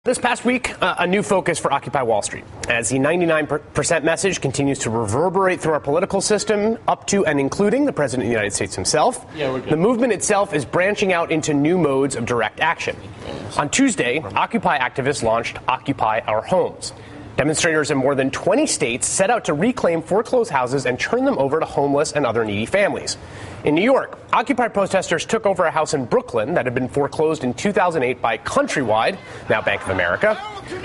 This past week, a new focus for Occupy Wall Street, as the 99% message continues to reverberate through our political system, up to and including the President of the United States himself. The movement itself is branching out into new modes of direct action. On Tuesday, Occupy activists launched Occupy Our Homes. Demonstrators in more than 20 states set out to reclaim foreclosed houses and turn them over to homeless and other needy families. In New York, Occupy protesters took over a house in Brooklyn that had been foreclosed in 2008 by Countrywide, now Bank of America.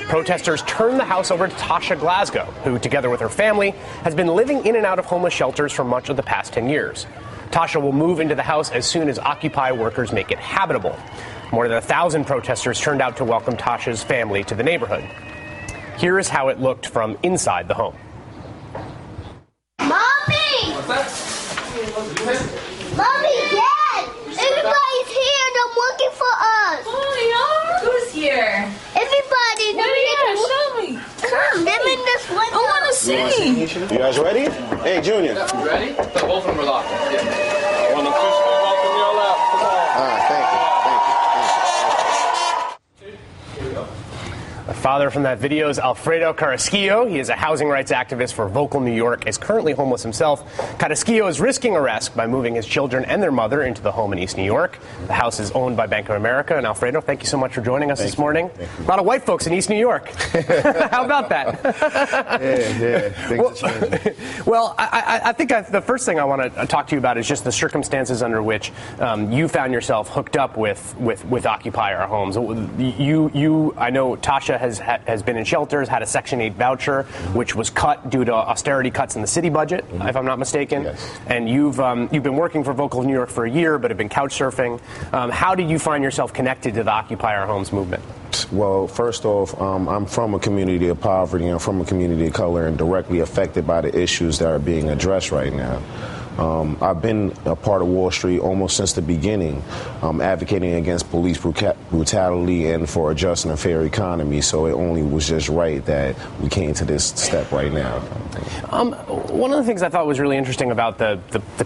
Protesters turned the house over to Tasha Glasgow, who, together with her family, has been living in and out of homeless shelters for much of the past 10 years. Tasha will move into the house as soon as Occupy workers make it habitable. More than 1,000 protesters turned out to welcome Tasha's family to the neighborhood. Here is how it looked from inside the home. Mommy! What's that? Mommy, Dad! Everybody's here and they're looking for us. Oh, they are? Who's here? Everybody. Yeah, show me. Come, they're in this window. I want to see. You guys ready? Hey, Junior. You ready? So both of them are locked. Yeah. I want to officially welcome y'all out. Come on. All right, thank you. The father from that video is Alfredo Carrasquillo. He is a housing rights activist for Vocal New York, is currently homeless himself. Carrasquillo is risking arrest by moving his children and their mother into the home in East New York. The house is owned by Bank of America. And Alfredo, thank you so much for joining us this morning. A lot of white folks in East New York. How about that? Well, I think the first thing I want to talk to you about is just the circumstances under which you found yourself hooked up with Occupy Our Homes. I know Tasha has been in shelters, had a Section 8 voucher, which was cut due to austerity cuts in the city budget, if I'm not mistaken. Yes. And you've been working for Vocal New York for a year, but have been couch surfing. How did you find yourself connected to the Occupy Our Homes movement? Well, first off, I'm from a community of poverty. I'm from a community of color and directly affected by the issues that are being addressed right now. I've been a part of Wall Street almost since the beginning, advocating against police brutality and for a just and fair economy. So it only was just right that we came to this step right now. One of the things I thought was really interesting about the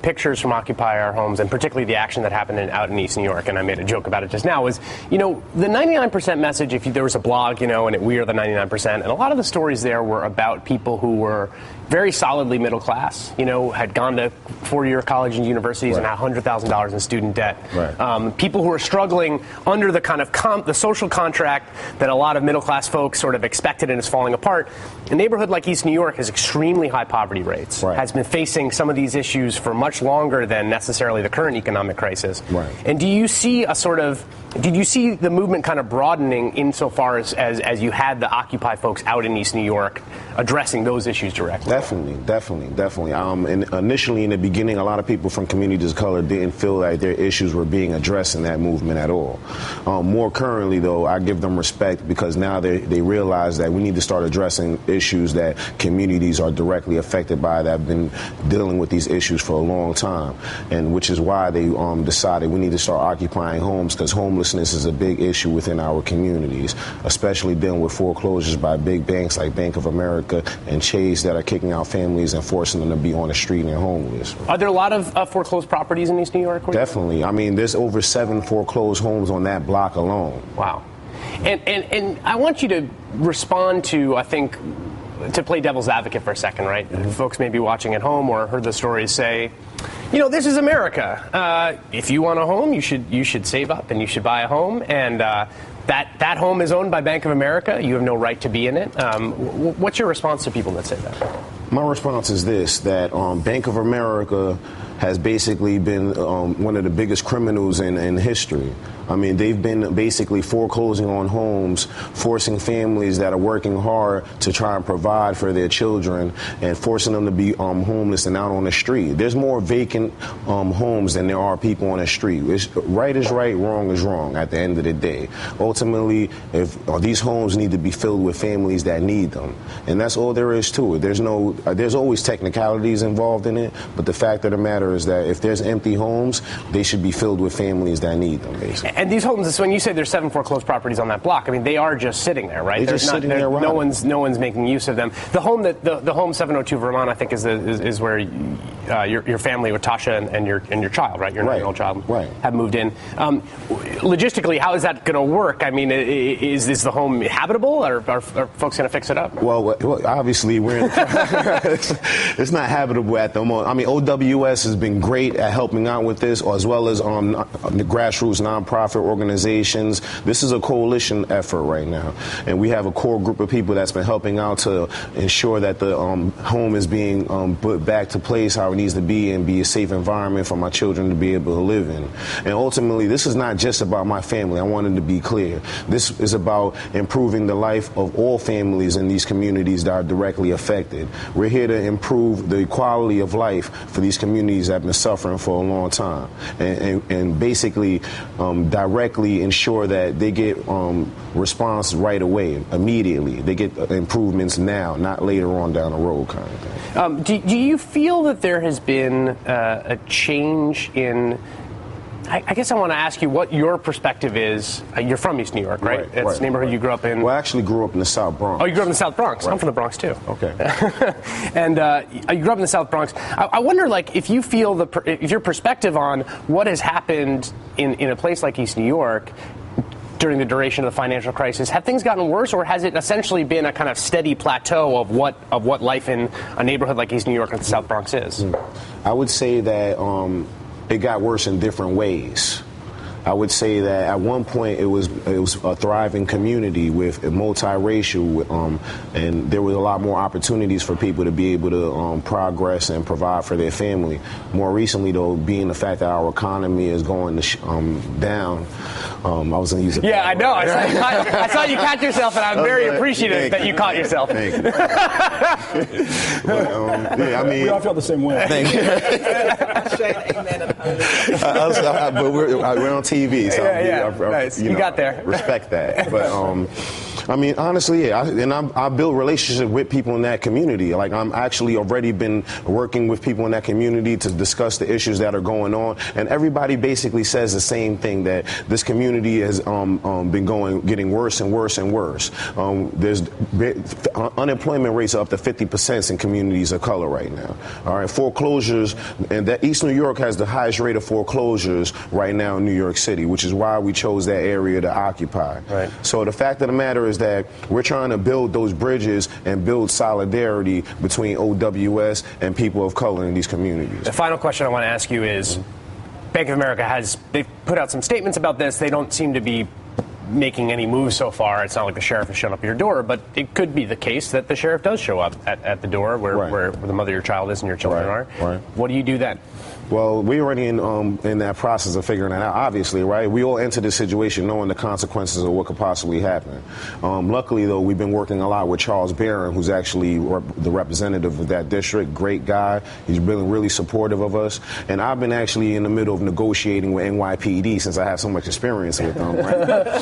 pictures from Occupy Our Homes, and particularly the action that happened out in East New York, and I made a joke about it just now, was, the 99% message, if there was a blog, and we are the 99%, and a lot of the stories there were about people who were very solidly middle class, had gone to four-year college and universities and had $100,000 in student debt. Right. People who are struggling under the kind of the social contract that a lot of middle-class folks sort of expected and is falling apart. A neighborhood like East New York has extremely high poverty rates, has been facing some of these issues for much longer than necessarily the current economic crisis. Right. And did you see the movement kind of broadening insofar as you had the Occupy folks out in East New York addressing those issues directly? Definitely. And initially, in the beginning, a lot of people from communities of color didn't feel like their issues were being addressed in that movement at all. More currently, though, I give them respect because now they realize that we need to start addressing issues that communities are directly affected by, that have been dealing with these issues for a long time, and which is why they decided we need to start occupying homes, because homelessness is a big issue within our communities, especially dealing with foreclosures by big banks like Bank of America and Chase that are kicking out families and forcing them to be on the street and homeless. Are there a lot of foreclosed properties in East New York? Definitely. I mean, there's over 7 foreclosed homes on that block alone. Wow. And I want you to respond to, I think, to play devil's advocate for a second, right? Folks may be watching at home or heard the stories say, this is America. If you want a home, you should save up and you should buy a home. And that home is owned by Bank of America. You have no right to be in it. What's your response to people that say that? My response is this, that Bank of America has basically been one of the biggest criminals in history. I mean, they've been basically foreclosing on homes, forcing families that are working hard to try and provide for their children and forcing them to be homeless and out on the street. There's more vacant homes than there are people on the street. Right is right, wrong is wrong at the end of the day. Ultimately, these homes need to be filled with families that need them. And that's all there is to it. There's always technicalities involved in it, but the fact of the matter is that if there's empty homes, they should be filled with families that need them, basically. And these homes, when you say there's 7 foreclosed properties on that block, I mean, they are just sitting there, right? They're just sitting there. No one's making use of them. The home 702 Vermont, I think, is where your family with Tasha and your child, right? Your 9-year-old child, have moved in. Logistically, how is that going to work? I mean, is the home habitable, or are folks going to fix it up? Well, obviously, it's not habitable at the moment. I mean, OWS has been great at helping out with this, as well as the grassroots nonprofit organizations. This is a coalition effort right now, and we have a core group of people that's been helping out to ensure that the home is being put back to place how it needs to be and be a safe environment for my children to be able to live in. And ultimately, this is not just about my family. I wanted to be clear. This is about improving the life of all families in these communities that are directly affected. We're here to improve the quality of life for these communities that have been suffering for a long time, and basically directly ensure that they get response right away, immediately. They get improvements now, not later on down the road, kind of thing. Do you feel that there has been a change in? I guess I want to ask you what your perspective is. You're from East New York, right? It's the neighborhood you grew up in. Well, I actually grew up in the South Bronx. Oh, you grew up in the South Bronx. I'm from the Bronx too. Okay. And you grew up in the South Bronx. I wonder, like, if you feel if your perspective on what has happened in a place like East New York during the duration of the financial crisis, have things gotten worse, or has it essentially been a kind of steady plateau of what life in a neighborhood like East New York and the South Bronx is? I would say that it got worse in different ways. I would say that at one point it was a thriving community with multiracial, and there was a lot more opportunities for people to be able to progress and provide for their family. More recently, though, being the fact that our economy is going down, I was going to use it. Yeah, I know. I saw you catch yourself, and I'm very appreciative that you caught yourself. Thank you. But, yeah, I mean, we all felt the same way. Thank you. But we're on TV, so nice. You got there. Respect that. But I mean, honestly, yeah. I build relationships with people in that community. Like, I'm actually already been working with people in that community to discuss the issues that are going on, and everybody basically says the same thing, that this community has been getting worse and worse and worse. There's unemployment rates are up to 50% in communities of color right now. All right, foreclosures, and that East New York has the highest rate of foreclosures right now in New York City, which is why we chose that area to occupy. Right. So the fact of the matter is that we're trying to build those bridges and build solidarity between OWS and people of color in these communities. The final question I want to ask you is, Bank of America they've put out some statements about this. They don't seem to be making any moves so far. It's not like the sheriff has shown up at your door, but it could be the case that the sheriff does show up at the door where the mother of your child is and your children are. Right. What do you do then? Well, we're already in that process of figuring that out, obviously, right? We all enter this situation knowing the consequences of what could possibly happen. Luckily, though, we've been working a lot with Charles Barron, who's actually the representative of that district. Great guy. He's been really supportive of us. And I've been actually in the middle of negotiating with NYPD since I have so much experience with them, right?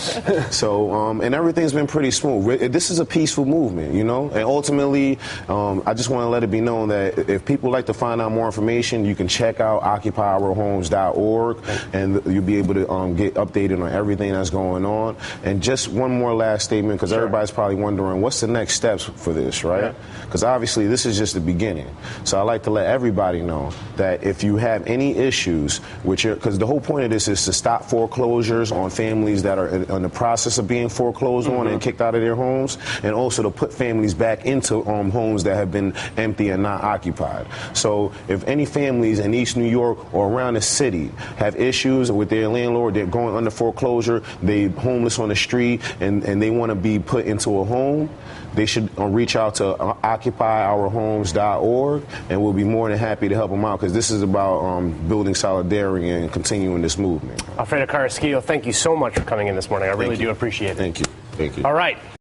So, and everything's been pretty smooth. This is a peaceful movement, you know? And ultimately, I just want to let it be known that if people like to find out more information, you can check out occupyourhomes.org, and you'll be able to get updated on everything that's going on. And just one more last statement, because everybody's probably wondering, what's the next steps for this, right? Because obviously this is just the beginning. So I like to let everybody know that if you have any issues, because the whole point of this is to stop foreclosures on families that are in the process of being foreclosed on and kicked out of their homes, and also to put families back into homes that have been empty and not occupied. So if any families in East New York or around the city have issues with their landlord, they're going under foreclosure, they're homeless on the street, and they want to be put into a home, they should reach out to occupyourhomes.org, and we'll be more than happy to help them out, because this is about building solidarity and continuing this movement. Alfredo Carrasquillo, thank you so much for coming in this morning. I really do appreciate it. Thank you. Thank you. All right.